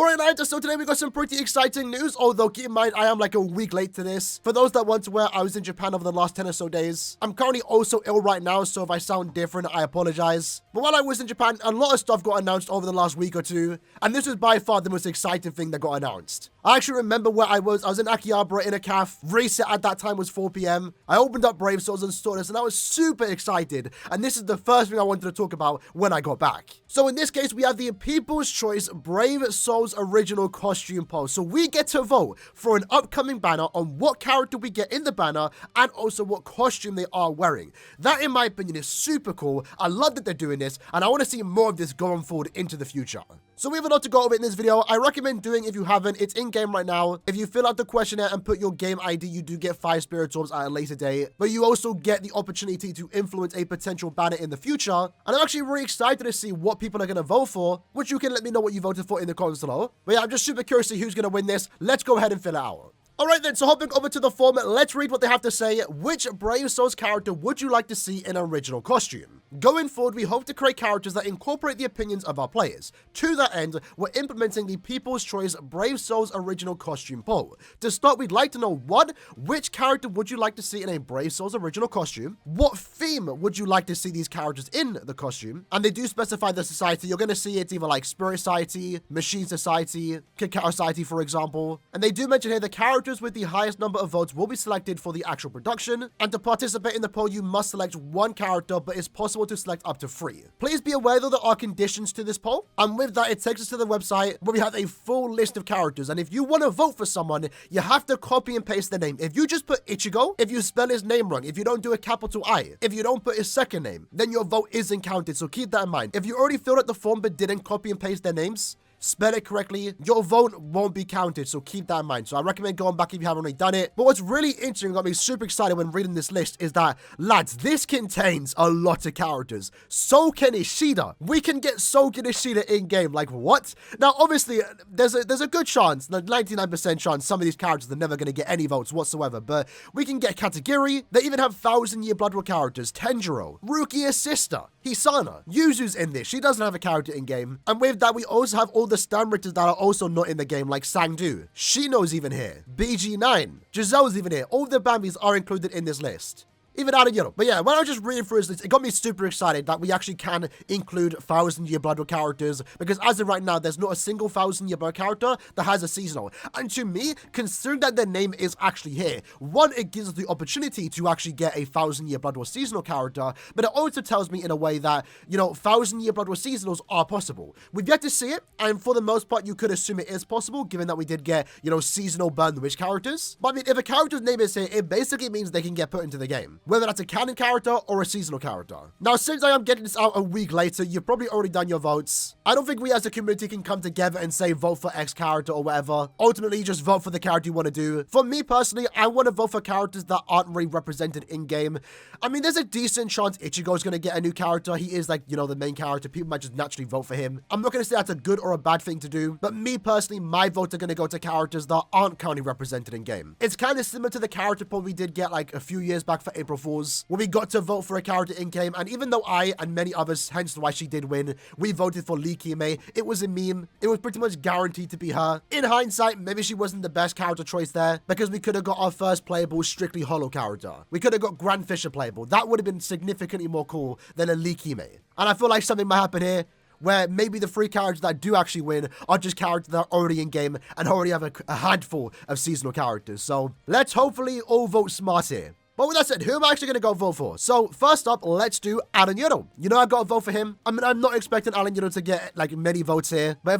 Alright, lads, so today we got some pretty exciting news, although keep in mind I am like a week late to this. For those that want to where I was in Japan over the last 10 or so days. I'm currently also ill right now, so if I sound different, I apologize. But while I was in Japan, a lot of stuff got announced over the last week or two, and this was by far the most exciting thing that got announced. I actually remember where I was in Akihabara in a cafe. Reset at that time was 4 p.m. I opened up Brave Souls and saw this, and I was super excited. And this is the first thing I wanted to talk about when I got back. So in this case, we have the People's Choice Brave Souls original costume poll. So we get to vote for an upcoming banner on what character we get in the banner and also what costume they are wearing. That, in my opinion, is super cool. I love that they're doing this, and I want to see more of this going forward into the future. So we have a lot to go over in this video. I recommend doing, if you haven't, it's in game right now. If you fill out the questionnaire and put your game ID, you do get 5 spirit orbs at a later date, but you also get the opportunity to influence a potential banner in the future. And I'm actually really excited to see what people are going to vote for, which you can let me know what you voted for in the comments below. But yeah, I'm just super curious to see who's going to win this. Let's go ahead and fill it out. Alright then, so hopping over to the form, let's read what they have to say. Which Brave Souls character would you like to see in an original costume? Going forward, we hope to create characters that incorporate the opinions of our players. To that end, we're implementing the People's Choice Brave Souls original costume poll. To start, we'd like to know 1. Which character would you like to see in a Brave Souls original costume? What theme would you like to see these characters in the costume? And they do specify the society. You're going to see it's either like Spirit Society, Machine Society, Cacao Society, for example. And they do mention here the characters with the highest number of votes will be selected for the actual production. And to participate in the poll, you must select 1 character, but it's possible to select up to 3. Please be aware though there are conditions to this poll, and with that it takes us to the website where we have a full list of characters. And if you want to vote for someone, you have to copy and paste their name. If you just put Ichigo, if you spell his name wrong, if you don't do a capital I, if you don't put his second name, then your vote isn't counted, so keep that in mind. If you already filled out the form but didn't copy and paste their names, spell it correctly, your vote won't be counted, so keep that in mind. So I recommend going back if you haven't already done it. But what's really interesting, got me super excited when reading this list, is that, lads, this contains a lot of characters. Soken Ishida. We can get Soken Ishida in-game. Like, what? Now, obviously, there's a good chance, like 99% chance, some of these characters are never going to get any votes whatsoever, but we can get Katagiri. They even have 1,000-year Blood War characters. Tenjiro. Rukia's sister. Hisana. Yuzu's in this. She doesn't have a character in-game. And with that, we also have all the Stanritters that are also not in the game, like Sangdu. Shino's even here. BG9. Giselle's even here. All the Bambis are included in this list. Even Aaroniero. But yeah, when I was just reading through this, it got me super excited that we actually can include 1,000-year Blood War characters, because as of right now, there's not a single 1,000-year Blood character that has a seasonal. And to me, considering that their name is actually here, 1, it gives us the opportunity to actually get a 1,000-year Blood War seasonal character, but it also tells me in a way that, you know, 1,000-year Blood War seasonals are possible. We've yet to see it, and for the most part, you could assume it is possible, given that we did get, you know, seasonal Burn the Witch characters. But I mean, if a character's name is here, it basically means they can get put into the game, whether that's a canon character or a seasonal character. Now, since I am getting this out a week later, you've probably already done your votes. I don't think we as a community can come together and say vote for X character or whatever. Ultimately, you just vote for the character you want to do. For me personally, I want to vote for characters that aren't really represented in-game. I mean, there's a decent chance Ichigo is going to get a new character. He is like, you know, the main character. People might just naturally vote for him. I'm not going to say that's a good or a bad thing to do, but me personally, my votes are going to go to characters that aren't currently represented in-game. It's kind of similar to the character poll we did get like a few years back for April Fools, where we got to vote for a character in-game, and even though I and many others, hence why she did win, we voted for Lee Kime, it was a meme. It was pretty much guaranteed to be her. In hindsight, maybe she wasn't the best character choice there, because we could have got our first playable strictly holo character. We could have got Grand Fisher playable. That would have been significantly more cool than a Lee Kime. And I feel like something might happen here, where maybe the 3 characters that do actually win are just characters that are already in-game and already have a handful of seasonal characters. So let's hopefully all vote smart here. But with that said, who am I actually going to go vote for? So first up, let's do Aaroniero. You know, I got to vote for him. I mean, I'm not expecting Aaroniero to get like many votes here, but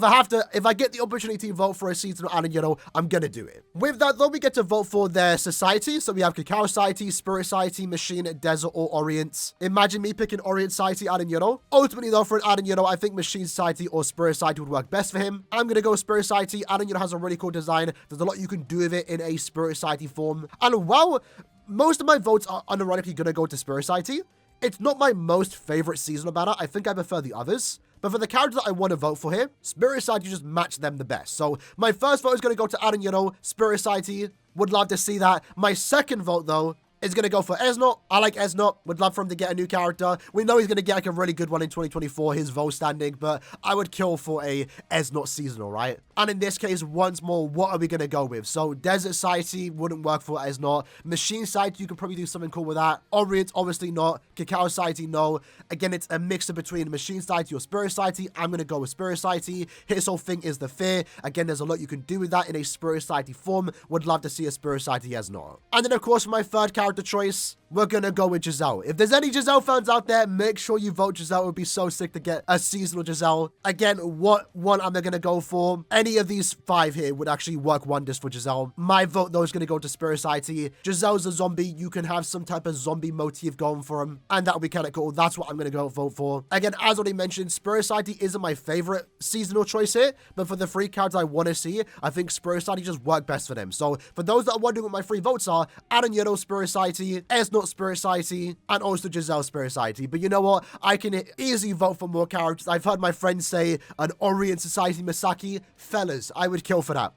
if I get the opportunity to vote for a seasonal Aaroniero, I'm going to do it. With that though, we get to vote for their society. So we have Cacao Society, Spirit Society, Machine, Desert, or Orient. Imagine me picking Orient Society Aaroniero. Ultimately though, for an Aaroniero, I think Machine Society or Spirit Society would work best for him. I'm going to go Spirit Society. Aaroniero has a really cool design. There's a lot you can do with it in a Spirit Society form. And while most of my votes are unironically going to go to Spirit Society, it's not my most favorite seasonal banner. I think I prefer the others. But for the characters that I want to vote for here, Spirit Society just match them the best. So my first vote is going to go to Aaroniero. Spirit Society, would love to see that. My second vote, though, is going to go for Esnot. I like Esnot. Would love for him to get a new character. We know he's going to get like a really good one in 2024, his vote standing, but I would kill for a Esnot seasonal, right? And in this case, once more, what are we going to go with? So Desert Society wouldn't work for Esnot. Machine Society, you could probably do something cool with that. Orient, obviously not. Cacao Society, no. Again, it's a mixture between Machine Society or Spirit Society. I'm going to go with Spirit Society. His whole thing is the fear. Again, there's a lot you can do with that in a Spirit Society form. Would love to see a Spirit Society as not. And then, of course, for my third character choice, we're going to go with Giselle. If there's any Giselle fans out there, make sure you vote Giselle. It would be so sick to get a seasonal Giselle. Again, what one am I going to go for? Any of these 5 here would actually work wonders for Giselle. My vote, though, is going to go to Spirit Society. Giselle's a zombie. You can have some type of zombie motif going for him, and that would be kind of cool. That's what I'm going to go vote for. Again, as already mentioned, Spirit Society isn't my favorite seasonal choice here, but for the 3 cards I want to see, I think Spirit Society just work best for them. So for those that are wondering what my 3 votes are, Aaroniero Spirit Society, Esnot Spirit Society, and also Giselle Spirit Society. But you know what? I can easily vote for more characters. I've heard my friends say an Orient Society Misaki. Fellas, I would kill for that.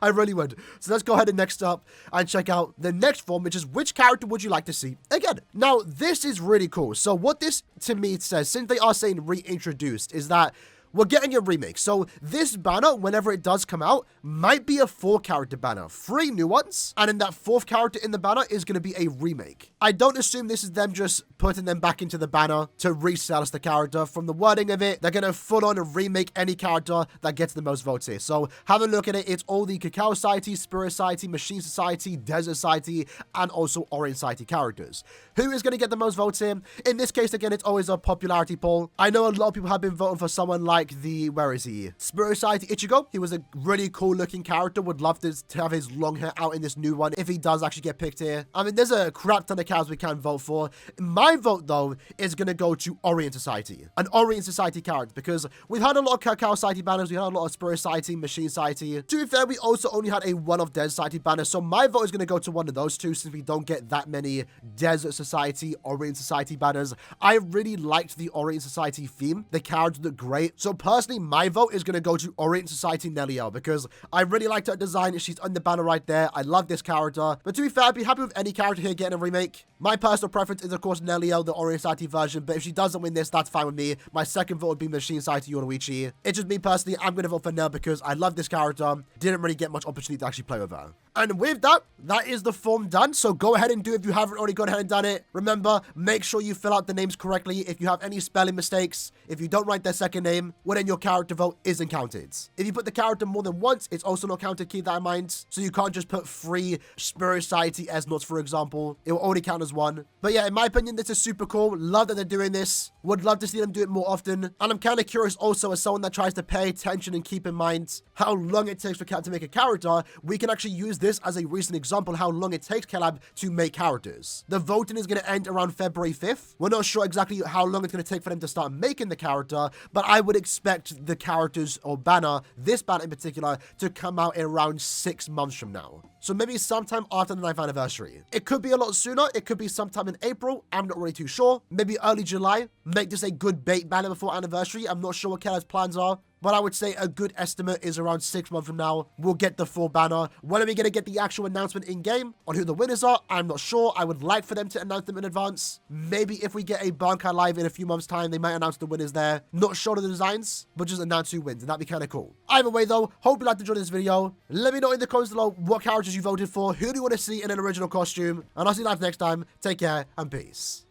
I really would. So let's go ahead and next up and check out the next form, which is which character would you like to see again? Now, this is really cool. So what this to me says, since they are saying reintroduced, is that we're getting a remake. So this banner, whenever it does come out, might be a 4-character banner. 3 new ones. And then that 4th character in the banner is going to be a remake. I don't assume this is them just putting them back into the banner to resell us the character. From the wording of it, they're going to full on remake any character that gets the most votes here. So have a look at it. It's all the Cacao Society, Spirit Society, Machine Society, Desert Society, and also Orient Society characters. Who is going to get the most votes here? In this case, again, it's always a popularity poll. I know a lot of people have been voting for someone like the, where is he? Spirit Society Ichigo. He was a really cool looking character. Would love to have his long hair out in this new one if he does actually get picked here. I mean, there's a crap ton of cows we can vote for. My vote, though, is going to go to Orient Society. An Orient Society character, because we've had a lot of Cacao Society banners. We had a lot of Spirit Society, Machine Society. To be fair, we also only had a one-off Desert Society banner. So my vote is going to go to one of those 2 since we don't get that many Desert Society, Orient Society banners. I really liked the Orient Society theme. The characters look great. So personally, my vote is going to go to Orient Society Neliel because I really liked her design. She's on the banner right there. I love this character. But to be fair, I'd be happy with any character here getting a remake. My personal preference is, of course, Neliel, the Orient Society version. But if she doesn't win this, that's fine with me. My second vote would be Machine Society Yoruichi. It's just me personally. I'm going to vote for Nell because I love this character. Didn't really get much opportunity to actually play with her. And with that, that is the form done. So go ahead and do it if you haven't already gone ahead and done it. Remember, make sure you fill out the names correctly. If you have any spelling mistakes, if you don't write their second name, well, then your character vote isn't counted. If you put the character more than once, it's also not counted. Keep that in mind. So you can't just put 3 Spirit Society Esnots, for example. It will only count as 1. But yeah, in my opinion, this is super cool. Love that they're doing this. Would love to see them do it more often. And I'm kind of curious also, as someone that tries to pay attention and keep in mind how long it takes for Calab to make a character, we can actually use this as a recent example how long it takes Calab to make characters. The voting is going to end around February 5th. We're not sure exactly how long it's going to take for them to start making the character, but I would expect the characters or banner, this banner in particular, to come out in around 6 months from now. So maybe sometime after the 9th anniversary. It could be a lot sooner. It could be sometime in April. I'm not really too sure. Maybe early July. Make this a good bait banner before anniversary. I'm not sure what Caleb's plans are. But I would say a good estimate is around 6 months from now, we'll get the full banner. When are we going to get the actual announcement in-game on who the winners are? I'm not sure. I would like for them to announce them in advance. Maybe if we get a Bankai Live in a few months' time, they might announce the winners there. Not sure of the designs, but just announce who wins, and that'd be kind of cool. Either way, though, hope you liked enjoying this video. Let me know in the comments below what characters you voted for, who do you want to see in an original costume, and I'll see you guys next time. Take care, and peace.